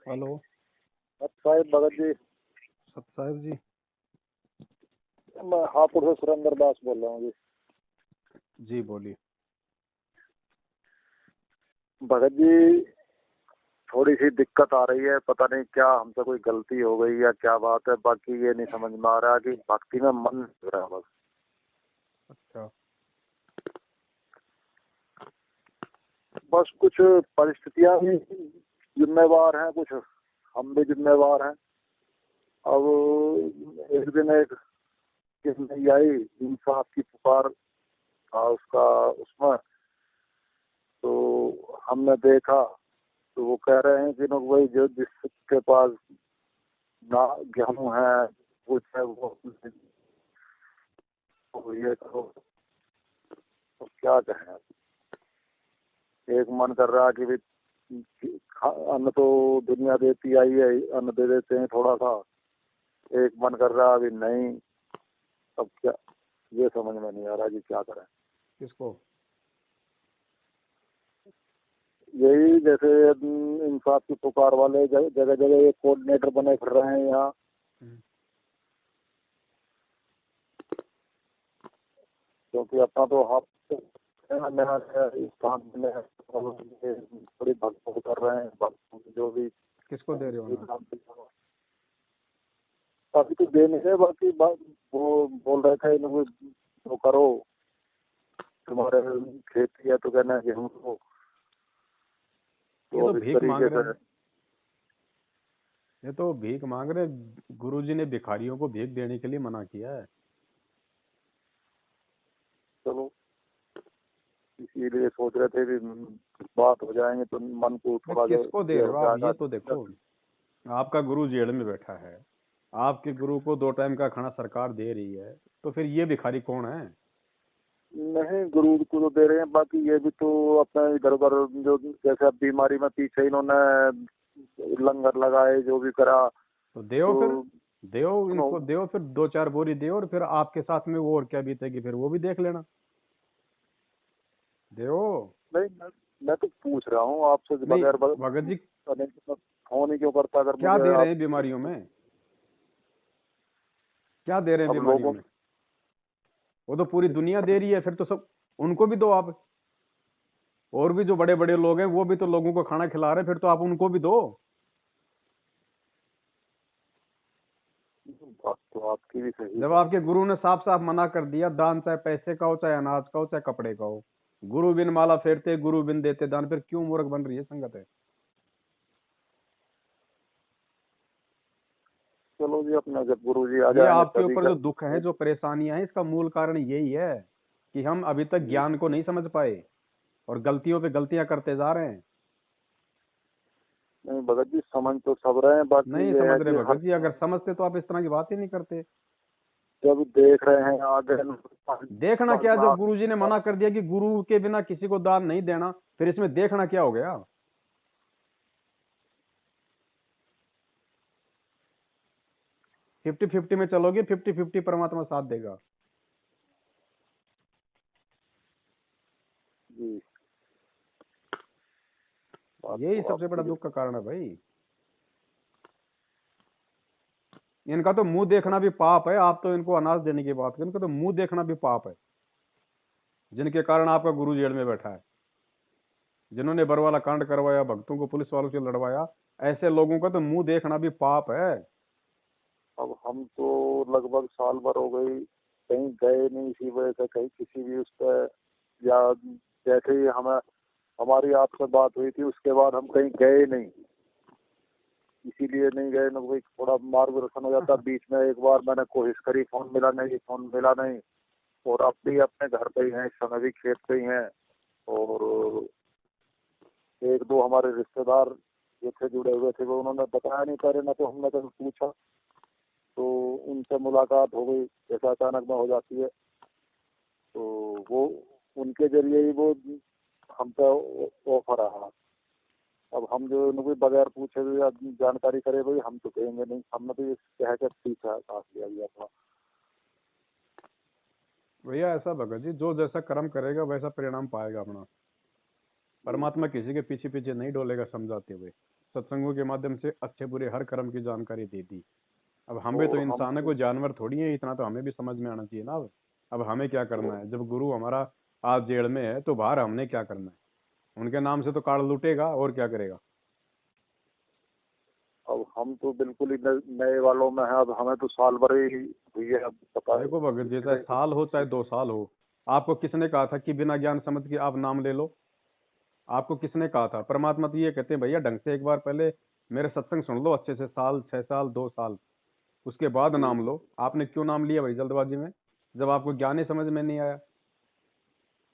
Hello. Sahib Bhagat ji, सत साहिब जी। मैं हापुड़ से सुरेंद्र दास बोल रहा हूँ जी। जी बोलिए। भगत जी, थोड़ी सी दिक्कत आ रही है, पता नहीं क्या हमसे कोई गलती हो गई या क्या बात है। बाकी ये नहीं समझ में आ रहा कि भक्ति में मन नहीं लग रहा। अच्छा। बस कुछ परिस्थितियां भी जिम्मेवार हैं, कुछ हम भी जिम्मेवार हैं। अब एक दिन एक किस्म आई, इंसाफ की पुकार था उसका, उसमें तो हमने देखा तो वो कह रहे हैं कि लोग वही जो जिसके पास ना गेहूं है कुछ है वो ये करो। तो क्या कहें, एक मन कर रहा है कि भी अन्न तो दुनिया देती आई है, अन्न दे देते हैं थोड़ा सा। एक मन कर रहा है अभी नहीं। अब क्या, ये समझ में नहीं आ रहा कि क्या करें। किसको? यही जैसे इंसाफ की पुकार वाले जगह जगह ये कोऑर्डिनेटर बने फिर रहे हैं यहाँ। क्योंकि अपना तो हाथ नया स्थान में थोड़ी भक्तों कर रहे हैं, भक्तों की जो भी। किसको दे रहे हो ना? अभी तो दे नहीं है, बाकी वो बोल रहे थे इनको तो करो, तुम्हारे खेती है तो कहना है गेहूँ को। ये तो इस भीख मांग तरीके रहे से हैं। ये तो भीख मांग रहे हैं। गुरुजी ने भिखारियों को भीख देने के लिए मना किया है। चलो इसीलिए सोच रहे थे कि बात हो जाएंगे तो मन को मैं थोड़ा जो किसको दे ये रहे हो हो आप? ये जाएगा। तो देखो, आपका गुरु जेल में बैठा है। आपके गुरु को 2 टाइम का खाना सरकार दे रही है, तो फिर ये भिखारी कौन है? नहीं, गुरु को तो दे रहे हैं, बाकी ये भी तो अपना इधर उधर जो जैसे अब बीमारी में पीछे इन्होंने लंगर लगाए जो भी करा। तो देओ फिर। तो देओ सुनो, इनको, देओ फिर 2-4 बोरी देओ, और फिर आपके साथ में वो और क्या बीतेगी फिर वो भी देख लेना। देओ। नहीं मैं तो पूछ रहा हूँ आपसे नहीं बगैर भगत जी, फोन ही क्यों करता अगर क्या मुझे दे रहे आप। हैं बीमारियों में? क्या दे रहे हैं अब बीमारियों लोगों में? वो तो पूरी दुनिया दे रही है, फिर तो सब उनको भी दो आप। और भी जो बड़े बड़े लोग हैं वो भी तो लोगों को खाना खिला रहे हैं, फिर तो आप उनको भी दो। बात तो आपकी भी सही जब है। आपके गुरु ने साफ साफ मना कर दिया, दान चाहे पैसे का हो, चाहे अनाज का हो, चाहे कपड़े का हो। गुरु बिन माला फेरते, गुरु बिन देते दान, फिर क्यों मूर्ख बन रही है संगत है? चलो जी, अपना जब गुरु जी आ ये जाएंगे आपके तभी ऊपर जो दुख है, कर। जो परेशानियां हैं, इसका मूल कारण यही है कि हम अभी तक ज्ञान को नहीं समझ पाए और गलतियों पे गलतियां करते जा रहे हैं। नहीं भगत जी, समझ तो सब रहे हैं, बाकी नहीं ये समझ है रहे कि हर भगत जी, अगर समझते तो आप इस तरह की बात ही नहीं करते। जब देख रहे हैं आगे देखना क्या, जब गुरुजी ने मना कर दिया कि गुरु के बिना किसी को दान नहीं देना, फिर इसमें देखना क्या हो गया? 50-50 में चलोगे, 50-50 परमात्मा साथ देगा। जी, बात यही तो सबसे बड़ा आपकी भी। दुख का कारण है भाई। इनका तो मुंह देखना भी पाप है। आप तो इनको अनाज देने की बात करें, इनका तो मुंह देखना भी पाप है। जिनके कारण आपका गुरु जेल में बैठा है, जिन्होंने बरवाला कांड करवाया, भक्तों को पुलिस वालों से लड़वाया, ऐसे लोगों का तो मुंह देखना भी पाप है। अब हम तो लगभग साल भर हो गई कहीं गए नहीं, इसी वजह से कहीं किसी भी उस पर, या जैसे ही हमें हमारी आपसे बात हुई थी उसके बाद हम कहीं गए नहीं। इसीलिए नहीं गए ना, कोई थोड़ा मार्गदर्शन हो जाता। बीच में एक बार मैंने कोशिश करी, फोन मिला नहीं, फोन मिला नहीं। और अब भी अपने घर पे ही हैं, इस समय भी खेत पे ही हैं। और एक दो हमारे रिश्तेदार जो थे जुड़े हुए थे, वो उन्होंने बताया नहीं, पहले ना तो हमने कभी पूछा। तो उनसे मुलाकात हो गई, जैसा अचानक में हो जाती है। तो वो उनके जरिए ही वो हम पे ऑफर रहा। अब हम जो उनको बगैर पूछे हुए या जानकारी करे भाई हम तो कहेंगे नहीं, हमने तो ये कह कर पीछा साथ लिया गया था। भैया ऐसा भगत जी, जो जैसा कर्म करेगा वैसा परिणाम पाएगा अपना। परमात्मा किसी के पीछे पीछे नहीं डोलेगा समझाते हुए। सत्संगों के माध्यम से अच्छे बुरे हर कर्म की जानकारी दे दी। अब हम भी तो और हम इंसान है, तो कोई जानवर थोड़ी है, इतना तो हमें भी समझ में आना चाहिए ना। अब हमें क्या करना है, जब गुरु हमारा आज जेल में है तो बाहर हमने क्या करना है। उनके नाम से तो कार्ड लूटेगा और क्या करेगा। अब हम तो बिल्कुल ही नए वालों में है। अब हमें तो साल भर ही हुई है, अब पता है देखो भगत जी, चाहे इसलिए। साल हो चाहे 2 साल हो, आपको किसने कहा था कि बिना ज्ञान समझ के आप नाम ले लो। आपको किसने कहा था। परमात्मा तो ये कहते हैं भैया ढंग से एक बार पहले मेरे सत्संग सुन लो अच्छे से, साल 6 साल 2 साल, उसके बाद जी नाम लो। आपने क्यों नाम लिया भाई जल्दबाजी में, जब आपको ज्ञान ही समझ में नहीं आया।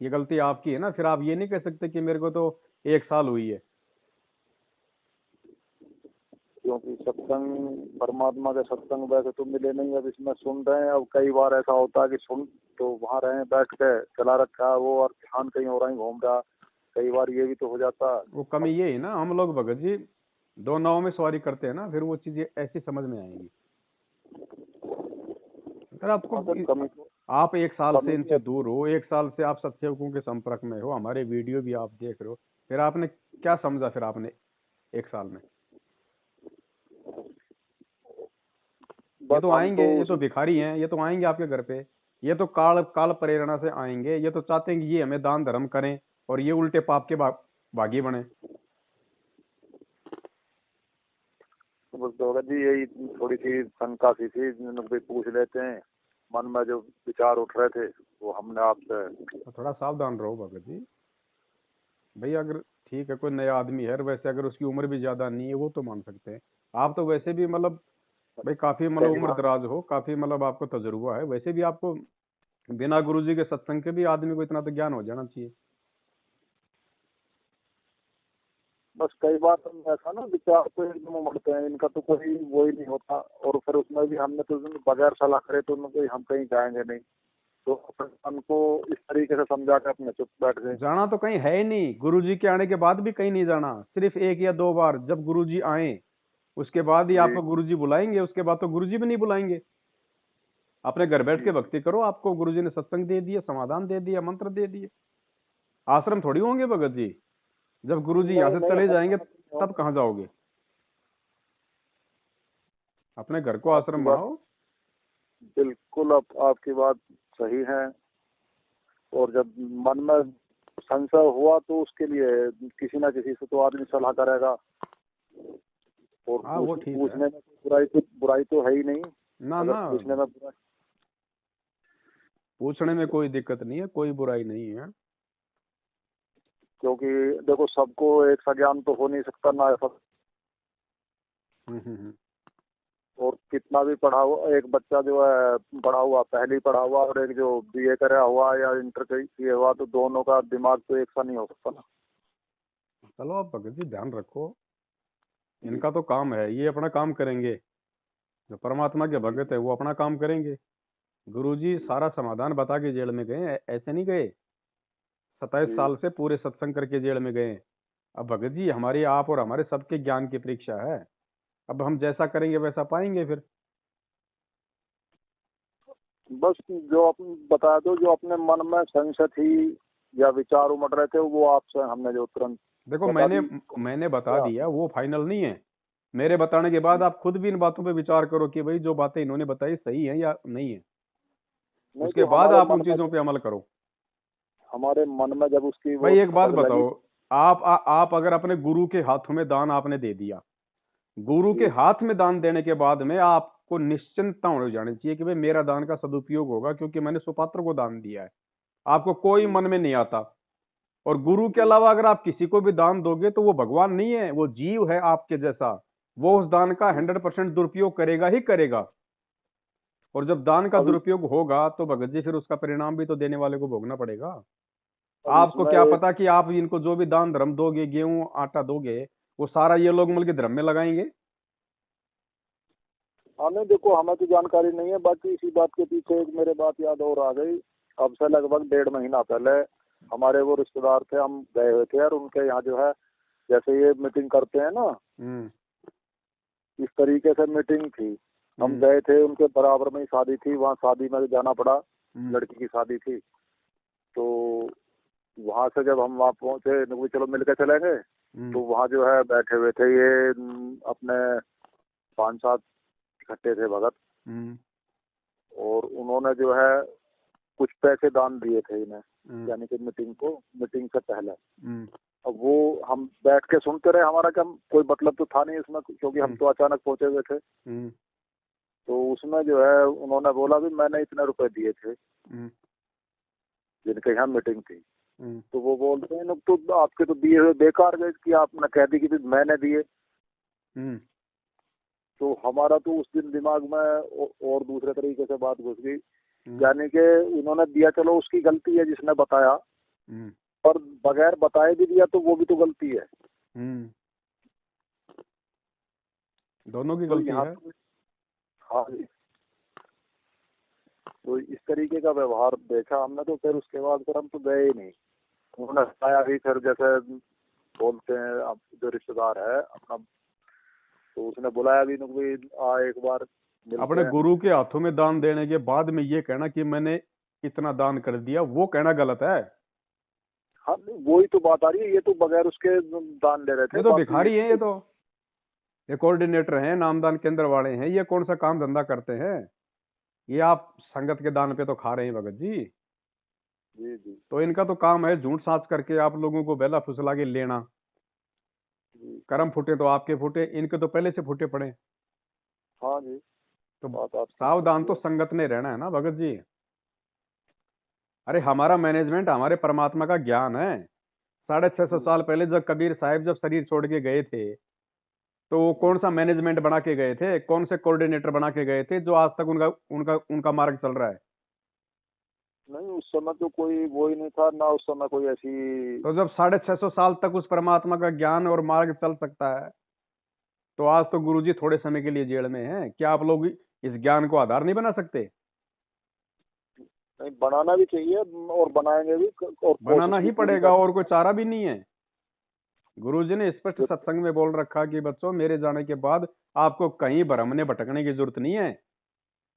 ये गलती आपकी है ना। फिर आप ये नहीं कह सकते कि मेरे को तो 1 साल हुई है। क्योंकि सत्संग, परमात्मा के सत्संग वैसे तो मिले नहीं, अब इसमें सुन रहे हैं। अब कई बार ऐसा होता है कि सुन तो वहां रहे बैठ के चला रखा है वो, और ध्यान कहीं और ही घूम रहा। कई बार ये भी तो हो जाता है। वो कमी अब ये है ना, हम लोग भगत जी 2 नाव में सवारी करते हैं ना, फिर वो चीजें ऐसी समझ में आएंगी। अगर आपको अगर कमी तो आप 1 साल से कमी भी इनसे है। दूर हो, 1 साल से आप सत्सेवकों के संपर्क में हो, हमारे वीडियो भी आप देख रहे हो, फिर आपने क्या समझा फिर आपने 1 साल में। ये बस तो हम आएंगे, तो ये तो भिखारी हैं, ये तो आएंगे आपके घर पे। ये तो काल काल प्रेरणा से आएंगे, ये तो चाहते हैं कि ये हमें दान धर्म करें और ये उल्टे पाप के भागी बने। बस भगत जी यही थोड़ी सी शंका सी थी, भी पूछ लेते हैं। मन में जो विचार उठ रहे थे वो हमने आपसे। तो थोड़ा सावधान रहो भगत जी। भैया अगर ठीक है कोई नया आदमी है, और वैसे अगर उसकी उम्र भी ज्यादा नहीं है वो तो मान सकते हैं। आप तो वैसे भी मतलब भाई काफी मतलब पहली उम्र बार दराज हो, काफी मतलब आपको तजुर्बा है, वैसे भी आपको बिना गुरुजी के सत्संग के भी आदमी को इतना तो ज्ञान हो जाना चाहिए। बस कई बार हम ऐसा ना विचार तो एकदम उमड़ते हैं, इनका तो कोई वो ही नहीं होता। और फिर उसमें भी हमने तो बगैर सलाह करे तो उनको हम कहीं जाएंगे नहीं। तो अपने मन को इस तरीके से समझा के अपने चुप बैठ गए। जाना तो कहीं है ही नहीं, गुरुजी के आने के बाद भी कहीं नहीं जाना, सिर्फ 1 या 2 बार जब गुरुजी आए उसके बाद ही जी आपको गुरुजी बुलाएंगे, उसके बाद तो गुरुजी भी नहीं बुलाएंगे। अपने घर बैठ जी के जी। भक्ति करो, आपको गुरुजी ने सत्संग दे दिया, समाधान दे दिया, मंत्र दे दिए। आश्रम थोड़ी होंगे भगत जी। जब गुरुजी यहाँ नहीं से नहीं, चले जाएंगे आश्रम नहीं तब होंगे। कहाँ जाओगे। अपने घर को आपकी आश्रम बात बनाओ। बिल्कुल, आपकी बात सही है। और जब मन में संशय हुआ तो उसके लिए किसी ना किसी से तो आदमी सलाह करेगा। और हाँ वो ठीक है। पूछने में तो बुराई तो है ही नहीं। ना अगर ना, पूछने में बुराई, पूछने में कोई दिक्कत नहीं है, कोई बुराई नहीं है। क्योंकि देखो सबको एक सा ज्ञान तो हो नहीं सकता ना ऐसा। हम्म। और कितना भी पढ़ा हुआ एक बच्चा जो है, पढ़ा हुआ पहले ही पढ़ा हुआ, और एक जो बीए करा हुआ या इंटर किए हुआ, तो दोनों का दिमाग तो एक सा नहीं हो सकता ना। चलो आप भगत जी ध्यान रखो, जी इनका तो काम है, ये अपना काम करेंगे। जो परमात्मा के भगत है वो अपना काम करेंगे। गुरुजी सारा समाधान बता के जेल में गए, ऐसे नहीं गए। 27 जी। साल से पूरे सत्संग करके जेल में गए। अब भगत जी हमारी आप और हमारे सबके ज्ञान की परीक्षा है। अब हम जैसा करेंगे वैसा पाएंगे फिर। बस जो बता दो, जो अपने मन में संशय थी या विचार उमड़ रहे थे वो आपसे हमने जो तुरंत देखो बता मैंने दी। मैंने बता क्या दिया, वो फाइनल नहीं है। मेरे बताने के बाद आप खुद भी इन बातों पे विचार करो कि भाई जो बातें इन्होंने बताई सही है या नहीं है। नहीं, उसके तो बाद आप उन चीजों पे अमल करो। हमारे मन में जब उसकी वो भाई एक बात खटक लगी। बताओ, आप अगर अपने गुरु के हाथों में दान आपने दे दिया, गुरु के जी हाथ में दान देने के बाद में आपको निश्चिंतता हो जानी चाहिए कि भाई मेरा दान का सदुपयोग होगा, क्योंकि मैंने सुपात्र को दान दिया है। आपको कोई जी मन में नहीं आता। और गुरु के अलावा अगर आप किसी को भी दान दोगे तो वो भगवान नहीं है, वो जीव है आपके जैसा। वो उस दान का जी। 100% दुरुपयोग करेगा ही करेगा। और जब दान का अब दुरुपयोग होगा तो भगत जी फिर उसका परिणाम भी तो देने वाले को भोगना पड़ेगा। अब आपको इसमें क्या एक पता कि आप इनको जो भी दान धर्म दोगे, गेहूं आटा दोगे, वो सारा ये लोग मिल के धर्म में लगाएंगे। हमें देखो, हमें तो जानकारी नहीं है। बाकी इसी बात के पीछे एक मेरे बात याद और आ गई। अब से लगभग 1.5 महीना पहले हमारे वो रिश्तेदार थे, हम गए हुए थे, और उनके यहाँ जो है जैसे ये मीटिंग करते हैं ना, हम्म इस तरीके से मीटिंग थी। हम हम्म गए थे, उनके बराबर में ही शादी थी, वहाँ शादी में जाना पड़ा। हम्म लड़की की शादी थी। तो वहां से जब हम वहां पहुंचे तो चलो मिलके चलेंगे, तो वहां जो है बैठे हुए थे ये अपने 5-7 इकट्ठे थे भगत, और उन्होंने जो है कुछ पैसे दान दिए थे इन्हें, यानी कि मीटिंग से पहले। अब वो हम बैठ के सुनते रहे, हमारा क्या कोई मतलब तो था नहीं इसमें, क्योंकि हम तो अचानक पहुंचे हुए थे। तो उसमें जो है उन्होंने बोला भी मैंने इतने रुपए दिए थे जिनके यहाँ मीटिंग थी। तो वो बोलते हैं तो आपके तो दिए हुए बेकार गए, कि आपने कह दी कि मैंने दिए। तो हमारा तो उस दिन दिमाग में और दूसरे तरीके से बात घुस गई, यानी कि उन्होंने दिया, चलो उसकी गलती है जिसने बताया, पर बगैर बताए भी दिया तो वो भी तो गलती है। दोनों की गलती है। हाँ जी। तो इस तरीके का व्यवहार देखा हमने, तो फिर उसके बाद फिर हम तो गए ही नहीं। उन्होंने बताया भी, फिर जैसे बोलते हैं अब जो रिश्तेदार है अपना, तो उसने बुलाया भी आ एक बार अपने गुरु के हाथों में दान देने के बाद में ये कहना कि मैंने इतना दान कर दिया, वो कहना गलत है। हाँ वही तो बात आ रही है, ये तो बगैर उसके दान ले रहे थे। ये तो भिखारी है, ये कोऑर्डिनेटर हैं, नामदान केंद्र वाले हैं, ये कौन सा काम धंधा करते हैं? ये आप संगत के दान पे तो खा रहे हैं भगत जी। जी जी। तो इनका तो काम है झूठ साच करके आप लोगों को बेला फुसला के लेना। कर्म फूटे तो आपके फूटे, इनके तो पहले से फूटे पड़े। हाँ जी। तो सावधान तो संगत ने रहना है ना भगत जी। अरे हमारा मैनेजमेंट हमारे परमात्मा का ज्ञान है। 650 साल पहले जब कबीर साहिब जब शरीर छोड़ के गए थे, तो कौन सा मैनेजमेंट बना के गए थे, कौन से कोऑर्डिनेटर बना के गए थे जो आज तक उनका उनका उनका मार्ग चल रहा है? नहीं, उस समय तो कोई वो ही नहीं था ना, उस समय कोई ऐसी। तो जब 650 साल तक उस परमात्मा का ज्ञान और मार्ग चल सकता है, तो आज तो गुरुजी थोड़े समय के लिए जेल में हैं। क्या आप लोग इस ज्ञान को आधार नहीं बना सकते? नहीं, बनाना भी चाहिए और बनाएंगे भी, और बनाना ही पड़ेगा, और कोई चारा भी नहीं है। गुरुजी ने स्पष्ट सत्संग में बोल रखा कि बच्चों मेरे जाने के बाद आपको कहीं भ्रमने भटकने की जरूरत नहीं है।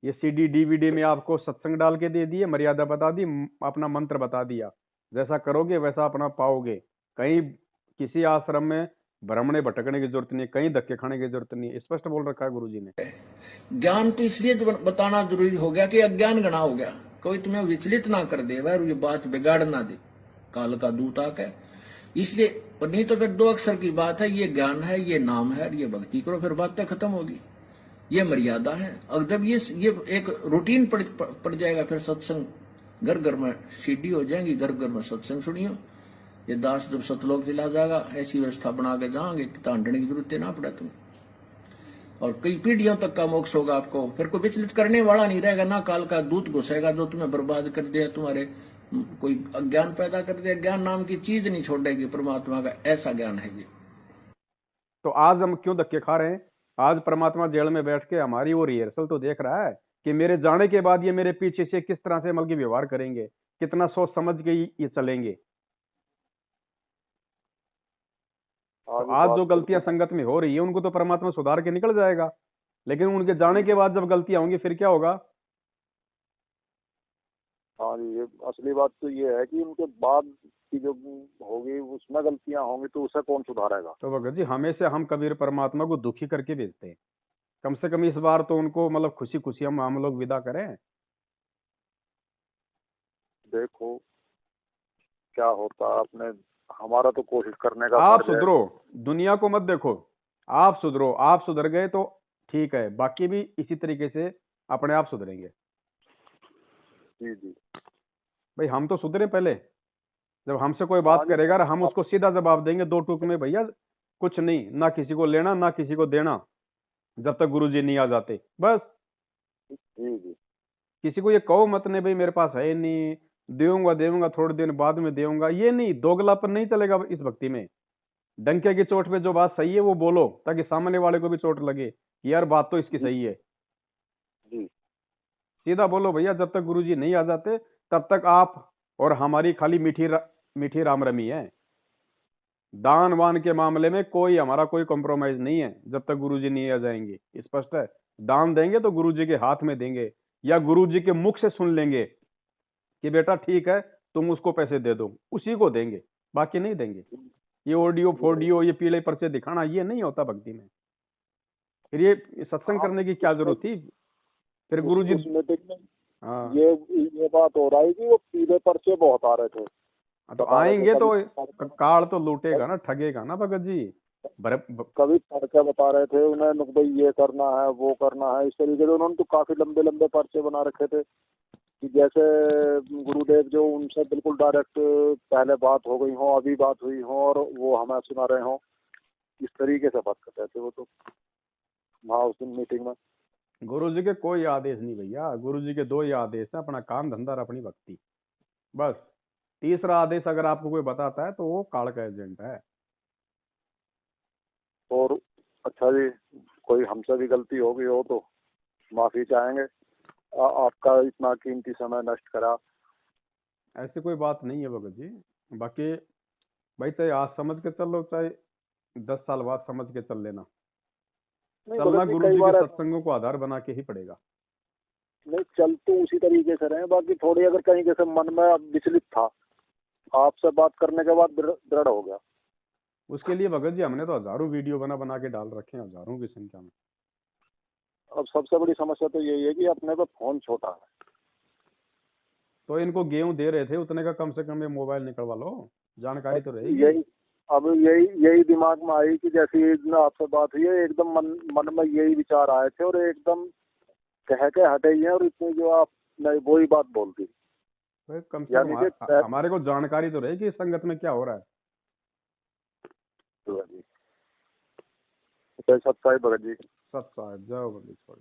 ये सीडी डीवीडी में आपको सत्संग डाल के दे दिए, मर्यादा बता दी, अपना मंत्र बता दिया, जैसा करोगे वैसा अपना पाओगे। कहीं किसी आश्रम में भ्रमणे भटकने की जरूरत नहीं, कहीं धक्के खाने की जरूरत नहीं, स्पष्ट बोल रखा है गुरुजी ने। ज्ञान तो इसलिए बताना जरूरी हो गया कि अज्ञान गणा हो गया, कोई तुम्हें विचलित ना कर दे, वह ये बात बिगाड़ ना दे काल का दूत आके। इसलिए नहीं तो फिर 2 अक्षर की बात है, ये ज्ञान है, ये नाम है, ये भक्ति करो, फिर बातें खत्म होगी। ये मर्यादा है। अगर जब ये एक रूटीन पड़ जाएगा, फिर सत्संग घर घर में सीडी हो जाएंगी, घर घर में सत्संग सुनियो। ये दास जब सतलोक चला जाएगा, ऐसी व्यवस्था बना के जाओगे कि ढूंढने की जरूरत ना पड़े तुम, और कई पीढ़ियों तक का मोक्ष होगा आपको। फिर कोई विचलित करने वाला नहीं रहेगा, ना काल का दूत घुसेगा जो तुम्हें बर्बाद कर दे, तुम्हारे कोई अज्ञान पैदा कर दे। ज्ञान नाम की चीज नहीं छोड़ेगी परमात्मा का, ऐसा ज्ञान है ये। तो आज हम क्यों धक्के खा रहे हैं? आज परमात्मा जेल में बैठ के हमारी वो रिहर्सल तो देख रहा है कि मेरे जाने के बाद ये मेरे पीछे से किस तरह से अमल की व्यवहार करेंगे, कितना सोच समझ के ये चलेंगे। तो आज जो गलतियां संगत में हो रही है उनको तो परमात्मा सुधार के निकल जाएगा, लेकिन उनके जाने के बाद जब गलतियां होंगी फिर क्या होगा? हाँ जी, ये असली बात तो ये है कि उनके बाद की जो होगी उसमें गलतियां होंगी, तो उसे कौन सुधारेगा? तो भगत जी हमेशा हम कबीर परमात्मा को दुखी करके भेजते हैं, कम से कम इस बार तो उनको मतलब खुशी खुशी हम लोग विदा करें। देखो क्या होता है, आपने हमारा तो कोशिश करने का। आप सुधरो, दुनिया को मत देखो, आप सुधरो। आप सुधर गए तो ठीक है, बाकी भी इसी तरीके से अपने आप सुधरेंगे। जी जी भाई हम तो सुधरे पहले, जब हमसे कोई बात करेगा हम उसको सीधा जवाब देंगे 2 टूक में, भैया कुछ नहीं, ना किसी को लेना ना किसी को देना, जब तक गुरुजी नहीं आ जाते बस। जी जी। किसी को ये कहो मत नहीं भाई मेरे पास है नहीं, देऊंगा थोड़े दिन बाद में देऊंगा, ये नहीं, दोगलापन नहीं चलेगा इस भक्ति में। डंके की चोट पे जो बात सही है वो बोलो, ताकि सामने वाले को भी चोट लगे कि यार बात तो इसकी सही है। जी। सीधा बोलो भैया, जब तक गुरुजी नहीं आ जाते तब तक आप और हमारी खाली मीठी राम रमी है। दान वान के मामले में कोई हमारा कोई कॉम्प्रोमाइज नहीं है जब तक गुरुजी नहीं आ जाएंगे, स्पष्ट है। दान देंगे तो गुरुजी के हाथ में देंगे, या गुरुजी के मुख से सुन लेंगे कि बेटा ठीक है तुम उसको पैसे दे दो, उसी को देंगे, बाकी नहीं देंगे। ये ऑडियो फोडियो, ये पीले पर्चे दिखाना, ये नहीं होता भक्ति में। फिर ये सत्संग करने की क्या जरूरत थी? फिर गुरुजी उस मीटिंग में हाँ ये बात हो रहा है कि वो पीले पर्चे बहुत आ रहे थे। तो आएंगे तो काल तो लूटेगा ना, ठगेगा ना भगत जी। कभी पर्चे बता रहे थे उन्हें भाई ये करना है वो करना है, इस तरीके से उन्होंने तो काफी लंबे लंबे पर्चे बना रखे थे कि जैसे गुरुदेव जो उनसे बिल्कुल डायरेक्ट पहले बात हो गई हो, अभी बात हुई हो और वो हमें सुना रहे हो, इस तरीके से बात कर रहे थे वो तो वहाँ उस दिन मीटिंग में। गुरु जी के कोई आदेश नहीं भैया, गुरु जी के दो ही आदेश है, अपना काम धंधा और अपनी भक्ति, बस। तीसरा आदेश अगर आपको कोई बताता है तो वो काल का एजेंट है। और अच्छा जी, कोई हमसे भी गलती हो गई हो तो माफी चाहेंगे, आपका इतना कीमती समय नष्ट करा। ऐसी कोई बात नहीं है भगत जी। बाकी भाई चाहे आज समझ के चलो, चाहे 10 साल बाद समझ के चल लेना, नहीं चलना भगत जी, गुरु कई जी बार के सत्संगों को आधार बना के ही पड़ेगा। नहीं चल तो उसी तरीके से रहे, बाकी थोड़ी अगर कहीं जैसे मन में अब विचलित था, आपसे बात करने के बाद दृढ़ हो गया। उसके लिए भगत जी हमने तो हजारों वीडियो बना बना के डाल रखे हैं, हजारों की संख्या में। अब सबसे बड़ी समस्या तो यही है कि अपने पे फोन छोटा है। तो इनको गेहूं दे रहे थे उतने का, कम से कम ये मोबाइल निकलवा लो, जानकारी तो रहेगी। यही दिमाग में आई कि जैसे आपसे बात हुई है, एकदम मन में यही विचार आए थे और एकदम कह के हटे ही है, और इतनी जो आपने वही बात बोल दी। कम से कम हमारे को जानकारी तो रहेगी संगत में क्या हो रहा है। जय सत्साई भगत जी। सत्साई, जय बल्लेश्वर।